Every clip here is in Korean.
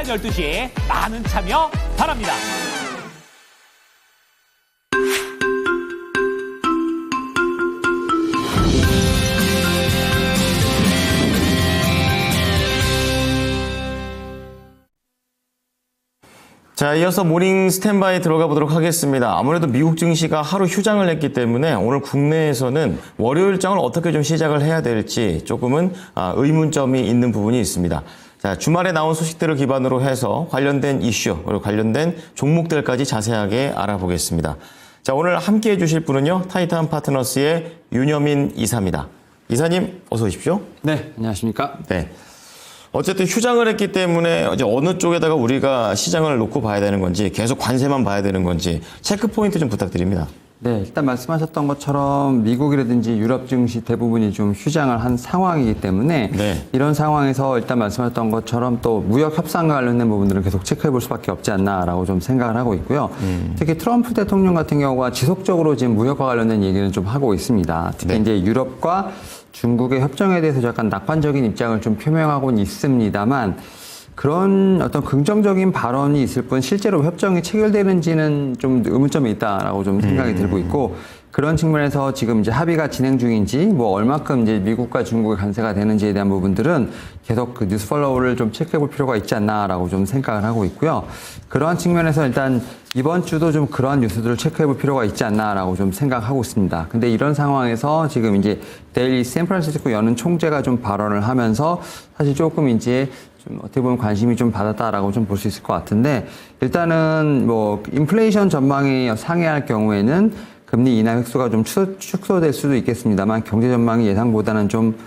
12시 많은 참여 바랍니다. 자, 이어서 모닝 스탠바이 들어가 보도록 하겠습니다. 아무래도 미국 증시가 하루 휴장을 했기 때문에 오늘 국내에서는 월요일장을 어떻게 좀 시작을 해야 될지 조금은 의문점이 있는 부분이 있습니다. 자, 주말에 나온 소식들을 기반으로 해서 관련된 이슈 그리고 관련된 종목들까지 자세하게 알아보겠습니다. 자, 오늘 함께 해주실 분은요, 타이탄 파트너스의 윤여민 이사입니다. 이사님, 어서 오십시오. 네, 안녕하십니까? 네. 어쨌든 휴장을 했기 때문에 이제 어느 쪽에다가 우리가 시장을 놓고 봐야 되는 건지 계속 관세만 봐야 되는 건지 체크 포인트 좀 부탁드립니다. 네, 일단 말씀하셨던 것처럼 미국이라든지 유럽 증시 대부분이 좀 휴장을 한 상황이기 때문에 네. 이런 상황에서 일단 말씀하셨던 것처럼 또 무역 협상과 관련된 부분들은 계속 체크해 볼 수밖에 없지 않나라고 좀 생각을 하고 있고요. 특히 트럼프 대통령 같은 경우가 지속적으로 지금 무역과 관련된 얘기는 좀 하고 있습니다. 특히 네. 이제 유럽과 중국의 협정에 대해서 약간 낙관적인 입장을 좀 표명하고는 있습니다만 그런 어떤 긍정적인 발언이 있을 뿐 실제로 협정이 체결되는지는 좀 의문점이 있다라고 좀 생각이 들고 있고 그런 측면에서 지금 이제 합의가 진행 중인지 뭐 얼마큼 이제 미국과 중국의 관세가 되는지에 대한 부분들은 계속 그 뉴스 팔로우를 좀 체크해 볼 필요가 있지 않나라고 좀 생각을 하고 있고요. 그러한 측면에서 일단 이번 주도 좀 그러한 뉴스들을 체크해 볼 필요가 있지 않나라고 좀 생각하고 있습니다. 근데 이런 상황에서 지금 이제 데일리 샌프란시스코 연은 총재가 좀 발언을 하면서 사실 조금 이제 좀 어떻게 보면 관심이 좀 받았다라고 좀 볼 수 있을 것 같은데 일단은 뭐 인플레이션 전망이 상회할 경우에는 금리 인하 획수가 좀 축소될 수도 있겠습니다만 경제 전망이 예상보다는 좀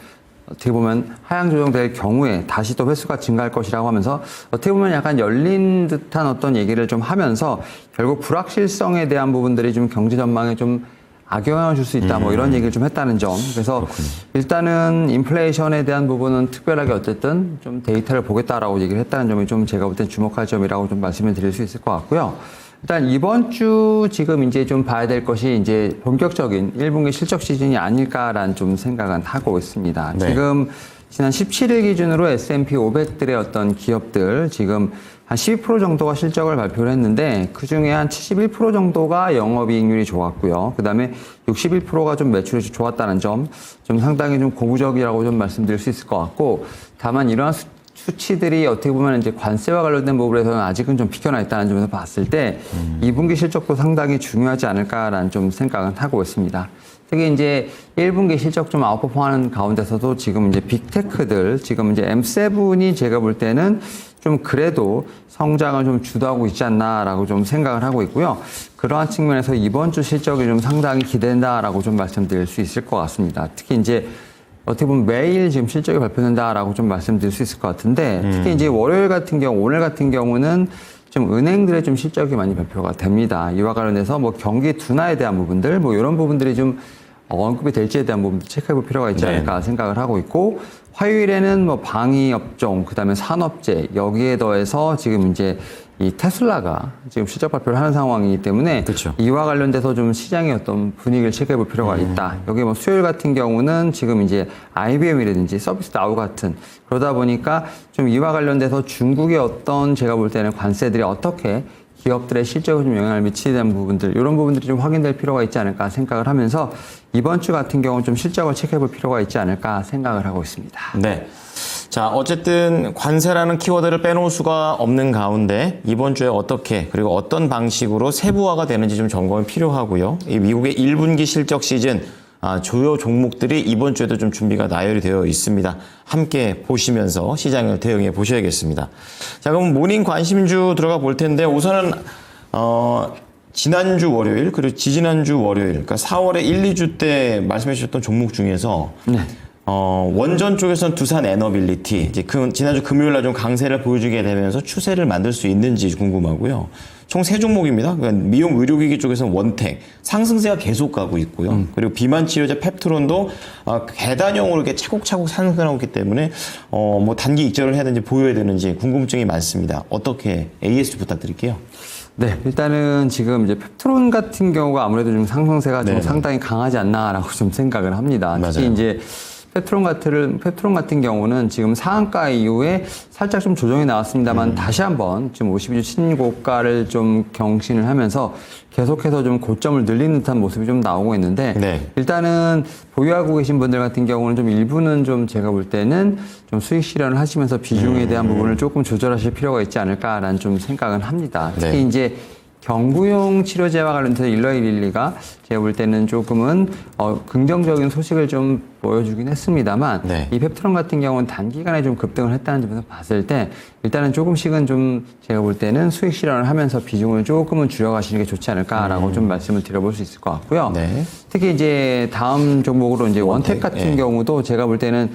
어떻게 보면 하향 조정될 경우에 다시 또 횟수가 증가할 것이라고 하면서 어떻게 보면 약간 열린 듯한 어떤 얘기를 좀 하면서 결국 불확실성에 대한 부분들이 좀 경제 전망에 좀 악영향을 줄 수 있다 뭐 이런 얘기를 좀 했다는 점. 그래서 그렇군요. 일단은 인플레이션에 대한 부분은 특별하게 어쨌든 좀 데이터를 보겠다라고 얘기를 했다는 점이 좀 제가 볼 땐 주목할 점이라고 좀 말씀을 드릴 수 있을 것 같고요. 일단 이번 주 지금 이제 좀 봐야 될 것이 이제 본격적인 1분기 실적 시즌이 아닐까라는 좀 생각은 하고 있습니다. 네. 지금 지난 17일 기준으로 S&P 500들의 어떤 기업들 지금 한 12% 정도가 실적을 발표를 했는데 그중에 한 71% 정도가 영업이익률이 좋았고요. 그다음에 61%가 좀 매출이 좋았다는 점, 좀 상당히 좀 고무적이라고 좀 말씀드릴 수 있을 것 같고 다만 이러한 수치들이 어떻게 보면 이제 관세와 관련된 부분에서는 아직은 좀 비켜나 있다는 점에서 봤을 때 2분기 실적도 상당히 중요하지 않을까라는 좀 생각은 하고 있습니다. 특히 이제 1분기 실적 좀 아웃퍼폼하는 가운데서도 지금 이제 빅테크들, 지금 이제 M7이 제가 볼 때는 좀 그래도 성장을 좀 주도하고 있지 않나라고 좀 생각을 하고 있고요. 그러한 측면에서 이번 주 실적이 좀 상당히 기대된다라고 좀 말씀드릴 수 있을 것 같습니다. 특히 이제 어떻게 보면 매일 지금 실적이 발표된다라고 좀 말씀드릴 수 있을 것 같은데 특히 이제 월요일 같은 경우, 오늘 같은 경우는 좀 은행들의 좀 실적이 많이 발표가 됩니다. 이와 관련해서 뭐 경기 둔화에 대한 부분들, 뭐 이런 부분들이 좀 언급이 될지에 대한 부분도 체크해 볼 필요가 있지 않을까 생각을 하고 있고 화요일에는 뭐 방위업종, 그다음에 산업재 여기에 더해서 지금 이제 이 테슬라가 지금 실적 발표를 하는 상황이기 때문에 그렇죠. 이와 관련돼서 좀 시장의 어떤 분위기를 체크해 볼 필요가 있다. 여기 뭐 수요일 같은 경우는 지금 이제 IBM이라든지 서비스 나우 같은 그러다 보니까 좀 이와 관련돼서 중국의 어떤 제가 볼 때는 관세들이 어떻게 기업들의 실적에 좀 영향을 미치게 되는 부분들, 이런 부분들이 좀 확인될 필요가 있지 않을까 생각을 하면서 이번 주 같은 경우는 좀 실적을 체크해 볼 필요가 있지 않을까 생각을 하고 있습니다. 네. 자, 어쨌든 관세라는 키워드를 빼놓을 수가 없는 가운데 이번 주에 어떻게 그리고 어떤 방식으로 세부화가 되는지 좀 점검이 필요하고요. 이 미국의 1분기 실적 시즌 주요 종목들이 이번 주에도 좀 준비가 나열이 되어 있습니다. 함께 보시면서 시장을 대응해 보셔야겠습니다. 자, 그럼 모닝 관심주 들어가 볼 텐데 우선은 지난주 월요일 그리고 지지난주 월요일 그러니까 4월에 1, 2주 때 말씀해 주셨던 종목 중에서 네. 원전 쪽에서는 두산 에너빌리티 이제 지난주 금요일 날 좀 강세를 보여주게 되면서 추세를 만들 수 있는지 궁금하고요. 총 3종목입니다. 그러니까 미용 의료기기 쪽에서는 원택 상승세가 계속 가고 있고요. 그리고 비만 치료제 펩트론도 계단형으로 이렇게 차곡차곡 상승하고 있기 때문에 뭐 단기 익절을 해야 되는지 보여야 되는지 궁금증이 많습니다. 어떻게 AS 부탁드릴게요. 네, 일단은 지금 이제 펩트론 같은 경우가 아무래도 좀 상승세가 좀 상당히 강하지 않나라고 좀 생각을 합니다. 특히 맞아요. 이제 페트론 같은 경우는 지금 상한가 이후에 살짝 좀 조정이 나왔습니다만 다시 한번 지금 52주 신고가를 좀 경신을 하면서 계속해서 좀 고점을 늘리는 듯한 모습이 좀 나오고 있는데 네. 일단은 보유하고 계신 분들 같은 경우는 좀 일부는 좀 제가 볼 때는 좀 수익 실현을 하시면서 비중에 대한 부분을 조금 조절하실 필요가 있지 않을까라는 좀 생각은 합니다. 특히 네. 이제 경구용 치료제와 관련해서 일러일릴리가 제가 볼 때는 조금은 긍정적인 소식을 좀 보여주긴 했습니다만 네. 이 펩트론 같은 경우는 단기간에 좀 급등을 했다는 점에서 봤을 때 일단은 조금씩은 좀 제가 볼 때는 수익 실현을 하면서 비중을 조금은 줄여가시는 게 좋지 않을까라고 좀 말씀을 드려볼 수 있을 것 같고요. 네. 특히 이제 다음 종목으로 이제 원택 같은 예. 경우도 제가 볼 때는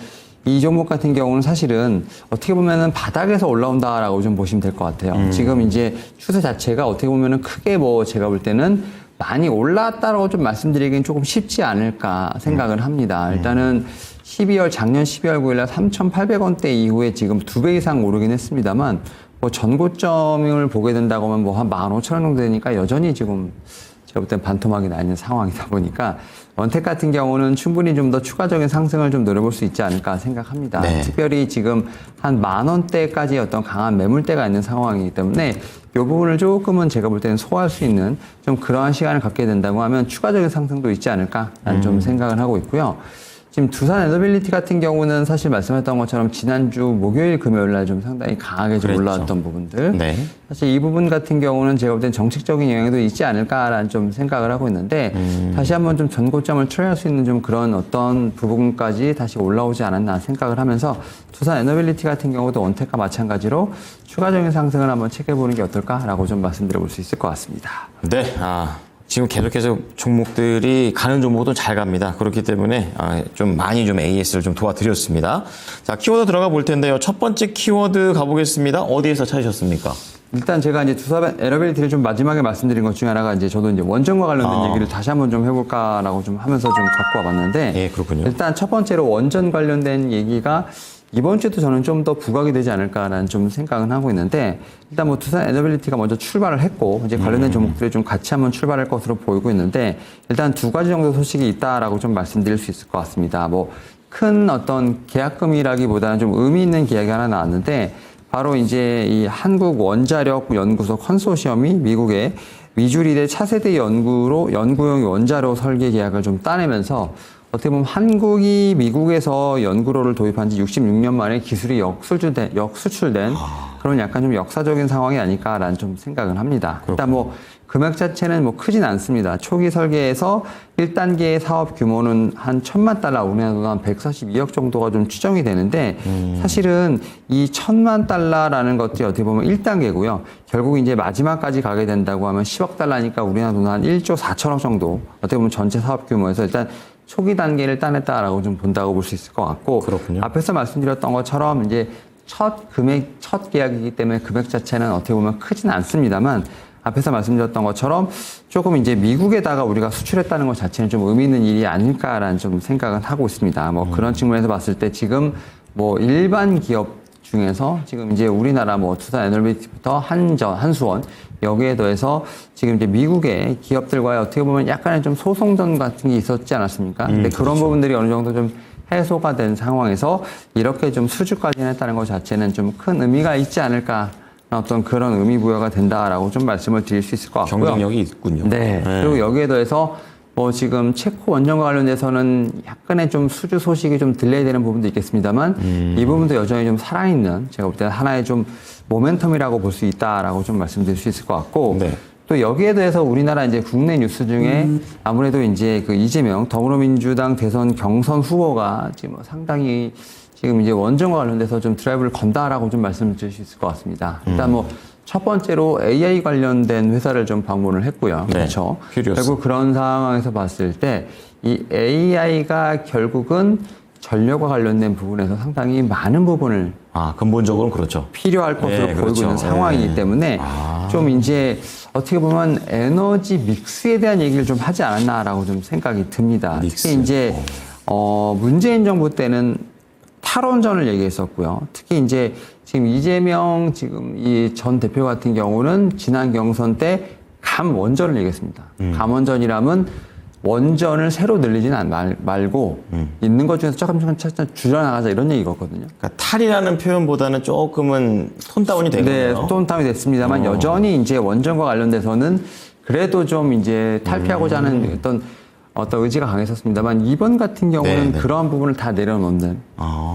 이 종목 같은 경우는 사실은 어떻게 보면은 바닥에서 올라온다라고 좀 보시면 될 것 같아요. 지금 이제 추세 자체가 어떻게 보면은 크게 뭐 제가 볼 때는 많이 올랐다라고 좀 말씀드리기는 조금 쉽지 않을까 생각을 합니다. 일단은 작년 12월 9일날 3,800원대 이후에 지금 2배 이상 오르긴 했습니다만 뭐 전고점을 보게 된다고 하면 뭐 한 15,000원 정도 되니까 여전히 지금 제가 볼 땐 반토막이 나 있는 상황이다 보니까 원택 같은 경우는 충분히 좀 더 추가적인 상승을 좀 노려볼 수 있지 않을까 생각합니다. 네. 특별히 지금 한 10,000원대까지 어떤 강한 매물대가 있는 상황이기 때문에 이 부분을 조금은 제가 볼 때는 소화할 수 있는 좀 그러한 시간을 갖게 된다고 하면 추가적인 상승도 있지 않을까라는 좀 생각을 하고 있고요. 지금 두산 에너빌리티 같은 경우는 사실 말씀하셨던 것처럼 지난주 목요일 금요일 날 좀 상당히 강하게 좀 그랬죠. 올라왔던 부분들. 네. 사실 이 부분 같은 경우는 제가 볼 땐 정책적인 영향도 있지 않을까라는 좀 생각을 하고 있는데 다시 한번 좀 전고점을 트레이할 수 있는 좀 그런 어떤 부분까지 다시 올라오지 않았나 생각을 하면서 두산 에너빌리티 같은 경우도 원택과 마찬가지로 추가적인 상승을 한번 체크해보는 게 어떨까라고 좀 말씀드려볼 수 있을 것 같습니다. 네. 지금 계속해서 종목들이 가는 종목도 잘 갑니다. 그렇기 때문에 좀 많이 좀 AS를 좀 도와드렸습니다. 자, 키워드 들어가 볼 텐데요. 첫 번째 키워드 가보겠습니다. 어디에서 찾으셨습니까? 일단 제가 이제 두산 에너빌리티를 좀 마지막에 말씀드린 것 중에 하나가 이제 저도 이제 원전과 관련된 얘기를 다시 한번 좀 해볼까라고 좀 하면서 좀 갖고 와봤는데. 예, 그렇군요. 일단 첫 번째로 원전 관련된 얘기가 이번 주에도 저는 좀 더 부각이 되지 않을까라는 좀 생각은 하고 있는데 일단 뭐 두산 에너빌리티가 먼저 출발을 했고 이제 관련된 종목들이 좀 같이 한번 출발할 것으로 보이고 있는데 일단 두 가지 정도 소식이 있다라고 좀 말씀드릴 수 있을 것 같습니다. 뭐 큰 어떤 계약금이라기보다는 좀 의미 있는 계약이 하나 나왔는데 바로 이제 이 한국원자력연구소 컨소시엄이 미국의 미주리대 차세대 연구용 원자로 설계 계약을 좀 따내면서 어떻게 보면 한국이 미국에서 연구로를 도입한 지 66년 만에 기술이 역수출된 그런 약간 좀 역사적인 상황이 아닐까라는 좀 생각은 합니다. 일단 뭐 금액 자체는 뭐 크진 않습니다. 초기 설계에서 1단계의 사업 규모는 한 1,000만 달러, 우리나라 돈 한 142억 정도가 좀 추정이 되는데 사실은 이 1,000만 달러라는 것들이 어떻게 보면 1단계고요. 결국 이제 마지막까지 가게 된다고 하면 10억 달러니까 우리나라 돈 한 1조 4천억 정도 어떻게 보면 전체 사업 규모에서 일단 초기 단계를 따냈다라고 좀 본다고 볼 수 있을 것 같고 그렇군요. 앞에서 말씀드렸던 것처럼 이제 첫 계약이기 때문에 금액 자체는 어떻게 보면 크진 않습니다만 앞에서 말씀드렸던 것처럼 조금 이제 미국에다가 우리가 수출했다는 것 자체는 좀 의미 있는 일이 아닐까라는 좀 생각은 하고 있습니다. 뭐 그런 측면에서 봤을 때 지금 뭐 일반 기업 중에서 지금 이제 우리나라 뭐 두산 에너빌리티부터 한수원 여기에 더해서 지금 이제 미국의 기업들과의 어떻게 보면 약간의 좀 소송전 같은 게 있었지 않았습니까? 근데 그런 그렇죠. 부분들이 어느 정도 좀 해소가 된 상황에서 이렇게 좀 수주까지 했다는 것 자체는 좀 큰 의미가 있지 않을까. 어떤 그런 의미 부여가 된다라고 좀 말씀을 드릴 수 있을 것 같고요. 경쟁력이 있군요. 네. 그리고 여기에 더해서 뭐 지금 체코 원전과 관련돼서는 약간의 좀 수주 소식이 좀 딜레이 되는 부분도 있겠습니다만 이 부분도 여전히 좀 살아있는 제가 볼 때는 하나의 좀 모멘텀이라고 볼 수 있다라고 좀 말씀드릴 수 있을 것 같고 네. 또 여기에 대해서 우리나라 이제 국내 뉴스 중에 아무래도 이제 그 이재명 더불어민주당 대선 경선 후보가 지금 상당히 지금 이제 원전과 관련돼서 좀 드라이브를 건다라고 좀 말씀드릴 수 있을 것 같습니다. 일단 뭐 첫 번째로 AI 관련된 회사를 좀 방문을 했고요. 네. 그렇죠. 큐리오스. 결국 그런 상황에서 봤을 때 이 AI가 결국은 전력과 관련된 부분에서 상당히 많은 부분을 근본적으로는 그렇죠. 필요할 것으로 네, 보이고 그렇죠. 있는 상황이기 네. 때문에 좀 이제 어떻게 보면 에너지 믹스에 대한 얘기를 좀 하지 않았나라고 좀 생각이 듭니다. 믹스. 특히 이제 문재인 정부 때는 탈원전을 얘기했었고요. 특히 이제 지금 이재명 지금 이 전 대표 같은 경우는 지난 경선 때 감원전을 얘기했습니다. 감원전이라면 원전을 새로 늘리지는 말고 있는 것 중에서 조금 줄여나가자 이런 얘기거든요. 그러니까 탈이라는 표현보다는 조금은 톤다운이 된 네, 거예요. 톤다운이 됐습니다만 여전히 이제 원전과 관련돼서는 그래도 좀 이제 탈피하고자 하는 어떤 의지가 강했었습니다만 이번 같은 경우는 네. 그러한 부분을 다 내려놓는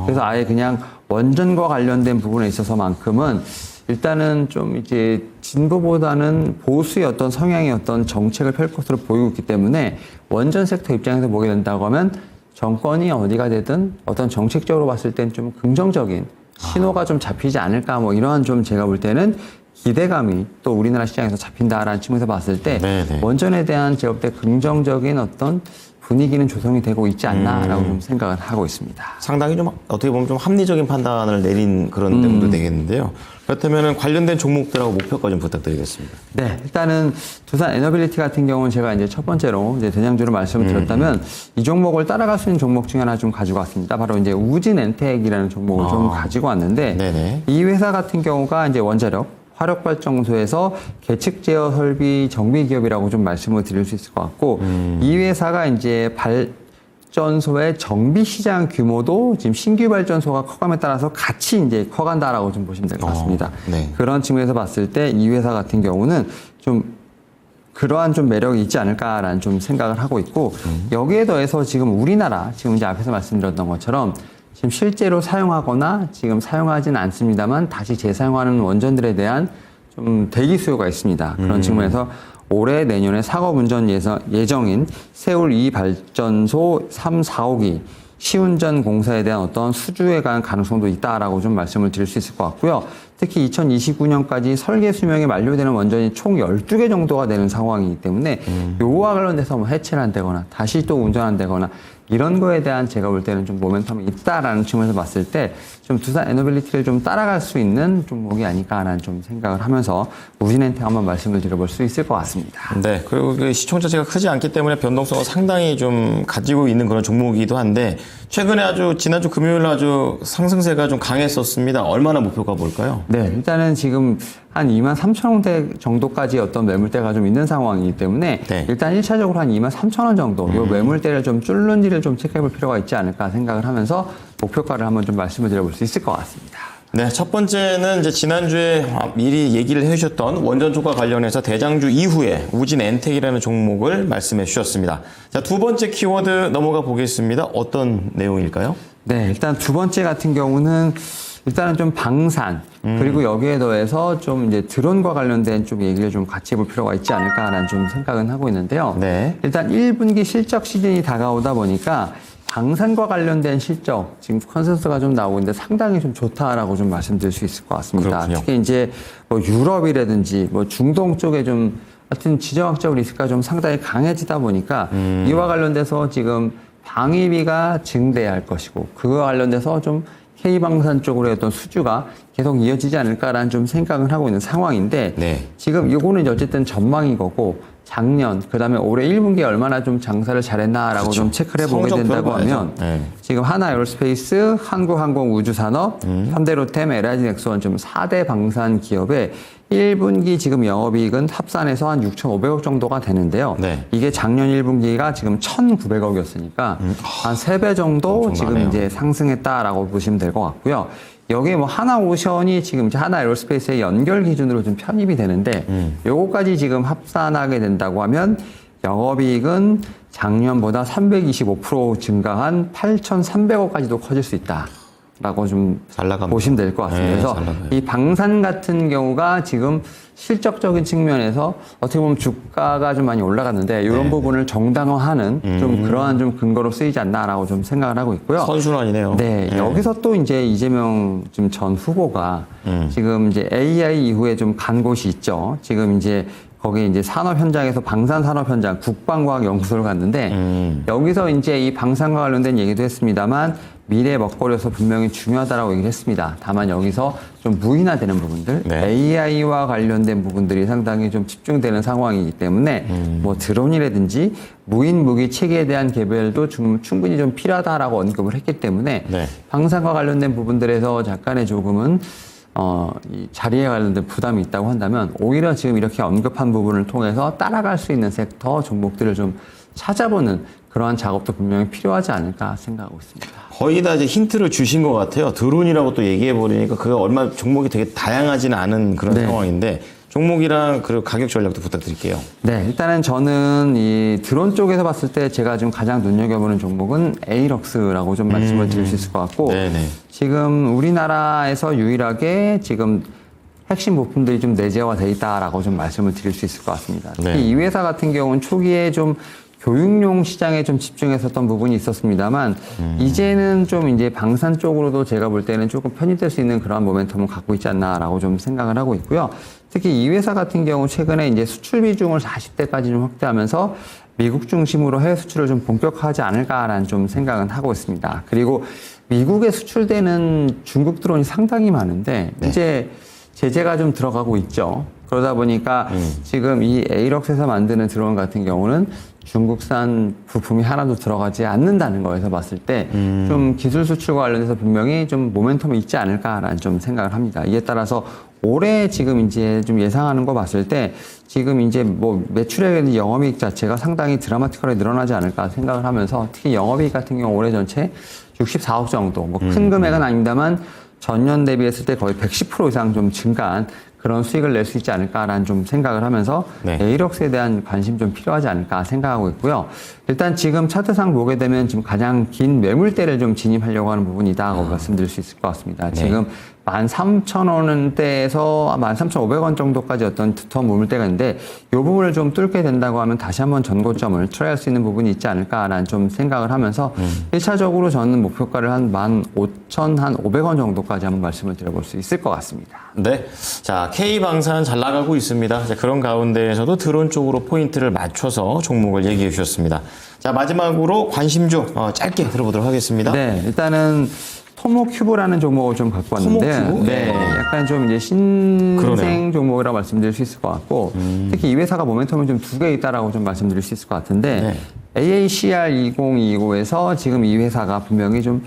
그래서 아예 그냥 원전과 관련된 부분에 있어서만큼은 일단은 좀 이제 진보보다는 보수의 어떤 성향의 어떤 정책을 펼 것으로 보이고 있기 때문에 원전 섹터 입장에서 보게 된다고 하면 정권이 어디가 되든 어떤 정책적으로 봤을 땐 좀 긍정적인 신호가 좀 잡히지 않을까 뭐 이러한 좀 제가 볼 때는 기대감이 또 우리나라 시장에서 잡힌다라는 측면에서 봤을 때 네네. 원전에 대한 제가 볼 때 긍정적인 어떤 분위기는 조성이 되고 있지 않나라고 좀 생각을 하고 있습니다. 상당히 좀 어떻게 보면 좀 합리적인 판단을 내린 그런 내용도 되겠는데요. 그렇다면 관련된 종목들하고 목표가 좀 부탁드리겠습니다. 네, 일단은 두산 에너빌리티 같은 경우는 제가 이제 첫 번째로 이제 대장주로 말씀을 드렸다면 이 종목을 따라갈 수 있는 종목 중에 하나 좀 가지고 왔습니다. 바로 이제 우진엔텍이라는 종목을 좀 가지고 왔는데 네네. 이 회사 같은 경우가 이제 원자력 화력발전소에서 계측 제어 설비 정비 기업이라고 좀 말씀을 드릴 수 있을 것 같고 이 회사가 이제 발전소의 정비 시장 규모도 지금 신규 발전소가 커감에 따라서 같이 이제 커간다라고 좀 보시면 될 것 같습니다. 네. 그런 측면에서 봤을 때 이 회사 같은 경우는 좀 그러한 좀 매력이 있지 않을까라는 좀 생각을 하고 있고 여기에 더해서 지금 우리나라 지금 이제 앞에서 말씀드렸던 것처럼 지금 실제로 사용하거나 지금 사용하지는 않습니다만 다시 재사용하는 원전들에 대한 좀 대기 수요가 있습니다. 그런 측면에서 올해 내년에 사업 운전 예정인 세울 2 발전소 3, 4호기 시운전 공사에 대한 어떤 수주에 관한 가능성도 있다라고 좀 말씀을 드릴 수 있을 것 같고요. 특히 2029년까지 설계 수명이 만료되는 원전이 총 12개 정도가 되는 상황이기 때문에 요거와 관련돼서 뭐 해체를 한다거나 다시 또 운전한다거나 이런 거에 대한 제가 볼 때는 좀 모멘텀이 있다라는 측면에서 봤을 때 좀 두산 에너빌리티를 좀 따라갈 수 있는 종목이 아닐까라는 좀 생각을 하면서 우진엔텍 한번 말씀을 드려볼 수 있을 것 같습니다. 네. 그리고 그 시총 자체가 크지 않기 때문에 변동성을 상당히 좀 가지고 있는 그런 종목이기도 한데 최근에 지난주 금요일 아주 상승세가 좀 강했었습니다. 얼마나 목표가 볼까요? 네, 일단은 지금 한 23,000원대 정도까지 어떤 매물대가 좀 있는 상황이기 때문에 네. 일단 1차적으로 한 23,000원 정도 요 매물대를 좀 뚫는지를 좀 체크해 볼 필요가 있지 않을까 생각을 하면서 목표가를 한번 좀 말씀을 드려볼 수 있을 것 같습니다. 네, 첫 번째는 이제 지난주에 미리 얘기를 해주셨던 원전 쪽과 관련해서 대장주 이후에 우진엔텍이라는 종목을 말씀해 주셨습니다. 자, 두 번째 키워드 넘어가 보겠습니다. 어떤 내용일까요? 네, 일단 두 번째 같은 경우는 일단은 좀 방산 그리고 여기에 더해서 좀 이제 드론과 관련된 좀 얘기를 좀 같이 해볼 필요가 있지 않을까라는 좀 생각은 하고 있는데요. 네. 일단 1분기 실적 시즌이 다가오다 보니까 방산과 관련된 실적 지금 컨센서스가 좀 나오고 있는데 상당히 좀 좋다라고 좀 말씀드릴 수 있을 것 같습니다. 그렇군요. 특히 이제 뭐 유럽이라든지 뭐 중동 쪽에 좀 하여튼 지정학적 리스크가 좀 상당히 강해지다 보니까 이와 관련돼서 지금 방위비가 증대할 것이고 그와 관련돼서 좀 K방산 쪽으로의 어떤 수주가 계속 이어지지 않을까라는 좀 생각을 하고 있는 상황인데 네. 지금 이거는 어쨌든 전망인 거고 작년 그다음에 올해 1분기에 얼마나 좀 장사를 잘했나라고 그렇죠. 좀 체크를 해보게 성적표를 된다고 봐야죠. 하면 네. 지금 하나에어로스페이스, 한국항공우주산업, 현대로템, LIG넥스원 좀 4대 방산 기업의 1분기 지금 영업이익은 합산해서 한 6,500억 정도가 되는데요. 네. 이게 작년 1분기가 지금 1,900억이었으니까 한 3배 정도 지금 엄청나네요. 이제 상승했다라고 보시면 될 것 같고요. 여기에 뭐 하나오션이 지금 이제 하나에어로스페이스의 연결 기준으로 좀 편입이 되는데 요거까지 지금 합산하게 된다고 하면 영업이익은 작년보다 325% 증가한 8,300억까지도 커질 수 있다라고 좀 잘 나갑니다. 보시면 될 것 같습니다. 네, 그래서 잘 나가요. 이 방산 같은 경우가 지금 실적적인 측면에서 어떻게 보면 주가가 좀 많이 올라갔는데 이런 네. 부분을 정당화하는 좀 그러한 좀 근거로 쓰이지 않나라고 좀 생각을 하고 있고요. 선순환이네요. 네, 여기서 또 이제 이재명 지금 전 후보가 지금 이제 AI 이후에 좀 간 곳이 있죠. 지금 이제 거기 이제 산업 현장에서 방산 산업 현장 국방과학연구소를 갔는데 여기서 이제 이 방산과 관련된 얘기도 했습니다만 미래 먹거리에서 분명히 중요하다라고 얘기를 했습니다. 다만 여기서 좀 무인화되는 부분들, 네. AI와 관련된 부분들이 상당히 좀 집중되는 상황이기 때문에 뭐 드론이라든지 무인 무기 체계에 대한 개별도 충분히 좀 필요하다라고 언급을 했기 때문에 네. 방산과 관련된 부분들에서 약간의 조금은 이 자리에 관련된 부담이 있다고 한다면 오히려 지금 이렇게 언급한 부분을 통해서 따라갈 수 있는 섹터 종목들을 좀 찾아보는 그러한 작업도 분명히 필요하지 않을까 생각하고 있습니다. 거의 다 이제 힌트를 주신 것 같아요. 드론이라고 또 얘기해버리니까 그가 얼마 종목이 되게 다양하지는 않은 그런 네. 상황인데 종목이랑 그리고 가격 전략도 부탁드릴게요. 네, 일단은 저는 이 드론 쪽에서 봤을 때 제가 좀 가장 눈여겨보는 종목은 에이럭스라고 좀 말씀을 드릴 수 있을 것 같고 네네. 지금 우리나라에서 유일하게 지금 핵심 부품들이 좀 내재화되어 있다라고 좀 말씀을 드릴 수 있을 것 같습니다. 특히 네. 이 회사 같은 경우는 초기에 좀 교육용 시장에 좀 집중했었던 부분이 있었습니다만 이제는 좀 이제 방산 쪽으로도 제가 볼 때는 조금 편입될 수 있는 그런 모멘텀을 갖고 있지 않나라고 좀 생각을 하고 있고요. 특히 이 회사 같은 경우 최근에 이제 수출 비중을 40대까지 좀 확대하면서 미국 중심으로 해외 수출을 좀 본격화하지 않을까라는 좀 생각은 하고 있습니다. 그리고 미국에 수출되는 중국 드론이 상당히 많은데 이제 제재가 좀 들어가고 있죠. 그러다 보니까 지금 이 에이럭스에서 만드는 드론 같은 경우는 중국산 부품이 하나도 들어가지 않는다는 거에서 봤을 때 좀 기술 수출과 관련해서 분명히 좀 모멘텀이 있지 않을까라는 좀 생각을 합니다. 이에 따라서 올해 지금 이제 좀 예상하는 거 봤을 때 지금 이제 뭐 매출액의 영업이익 자체가 상당히 드라마틱하게 늘어나지 않을까 생각을 하면서 특히 영업이익 같은 경우 올해 전체 64억 정도 뭐 큰 금액은 아닙니다만 전년 대비했을 때 거의 110% 이상 좀 증가한 그런 수익을 낼 수 있지 않을까라는 좀 생각을 하면서 네. 에이럭스에 대한 관심 좀 필요하지 않을까 생각하고 있고요. 일단 지금 차트상 보게 되면 지금 가장 긴 매물대를 좀 진입하려고 하는 부분이다라고 말씀드릴 수 있을 것 같습니다. 지금 13,000원대에서 13,500원 정도까지 어떤 두터운 매물대가 있는데 이 부분을 좀 뚫게 된다고 하면 다시 한번 전고점을 트라이할 수 있는 부분이 있지 않을까라는 좀 생각을 하면서 1차적으로 저는 목표가를 한 15,500원 정도까지 한번 말씀을 드려볼 수 있을 것 같습니다. 네. 자, K방산 잘 나가고 있습니다. 자, 그런 가운데에서도 드론 쪽으로 포인트를 맞춰서 종목을 얘기해 주셨습니다. 자, 마지막으로 관심주 짧게 들어보도록 하겠습니다. 네, 일단은 토모큐브라는 종목을 좀 갖고 왔는데, 토모큐브? 네, 약간 좀 이제 신생 종목이라고 말씀드릴 수 있을 것 같고, 특히 이 회사가 모멘텀이 좀 두 개 있다라고 좀 말씀드릴 수 있을 것 같은데, AACR 2025에서 지금 이 회사가 분명히 좀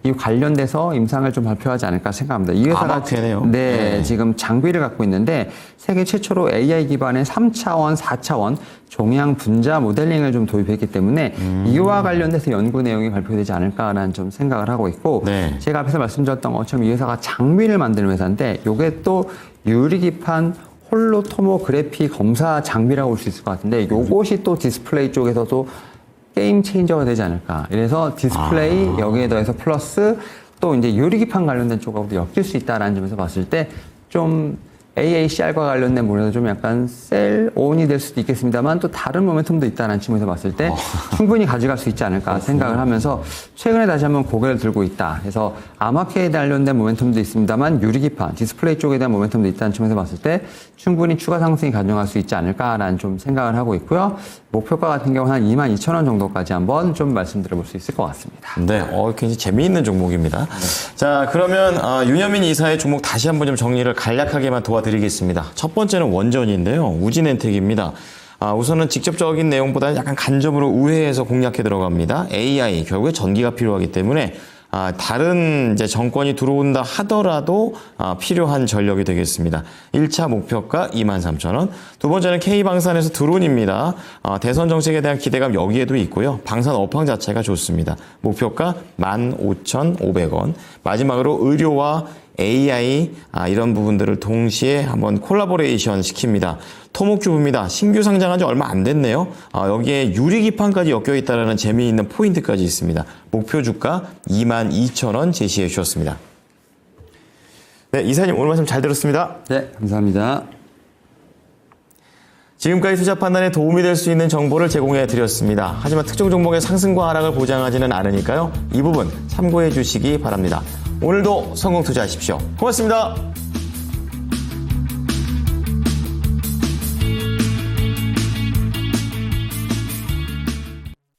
이 관련돼서 임상을 좀 발표하지 않을까 생각합니다. 이 회사가 아마케네요. 네, 지금 장비를 갖고 있는데 세계 최초로 AI 기반의 3차원, 4차원 종양 분자 모델링을 좀 도입했기 때문에 이와 관련돼서 연구 내용이 발표되지 않을까라는 좀 생각을 하고 있고 네. 제가 앞에서 말씀드렸던 것처럼 이 회사가 장비를 만드는 회사인데 이게 또 유리기판 홀로 토모그래피 검사 장비라고 볼 수 있을 것 같은데 이것이 또 디스플레이 쪽에서도 게임 체인저가 되지 않을까. 이래서 디스플레이 여기에 더해서 플러스 또 이제 유리기판 관련된 쪽하고도 엮일 수 있다라는 점에서 봤을 때 좀 AACR과 관련된 부분에서 좀 약간 셀 온이 될 수도 있겠습니다만 또 다른 모멘텀도 있다는 측면에서 봤을 때 충분히 가져갈 수 있지 않을까 생각을 하면서 최근에 다시 한번 고개를 들고 있다. 그래서 아마케에 관련된 모멘텀도 있습니다만 유리기판, 디스플레이 쪽에 대한 모멘텀도 있다는 측면에서 봤을 때 충분히 추가 상승이 가능할 수 있지 않을까라는 좀 생각을 하고 있고요. 목표가 같은 경우는 한 22,000원 정도까지 한번 좀 말씀드려볼 수 있을 것 같습니다. 네, 굉장히 재미있는 종목입니다. 자, 그러면 윤여민 이사의 종목 다시 한번 좀 정리를 간략하게만 도와드리겠습니다. 첫 번째는 원전인데요. 우진엔텍입니다. 우선은 직접적인 내용보다는 약간 간접으로 우회해서 공략해 들어갑니다. AI, 결국에 전기가 필요하기 때문에 다른 이제 정권이 들어온다 하더라도 필요한 전력이 되겠습니다. 1차 목표가 23,000원. 두 번째는 K방산에서 드론입니다. 대선 정책에 대한 기대감 여기에도 있고요. 방산 업황 자체가 좋습니다. 목표가 15,500원. 마지막으로 의료와 AI 이런 부분들을 동시에 한번 콜라보레이션 시킵니다. 토모큐브입니다. 신규 상장한 지 얼마 안 됐네요. 여기에 유리기판까지 엮여 있다는 재미있는 포인트까지 있습니다. 목표 주가 22,000원 제시해 주셨습니다. 네, 이사님 오늘 말씀 잘 들었습니다. 네, 감사합니다. 지금까지 투자 판단에 도움이 될 수 있는 정보를 제공해 드렸습니다. 하지만 특정 종목의 상승과 하락을 보장하지는 않으니까요. 이 부분 참고해 주시기 바랍니다. 오늘도 성공 투자하십시오. 고맙습니다.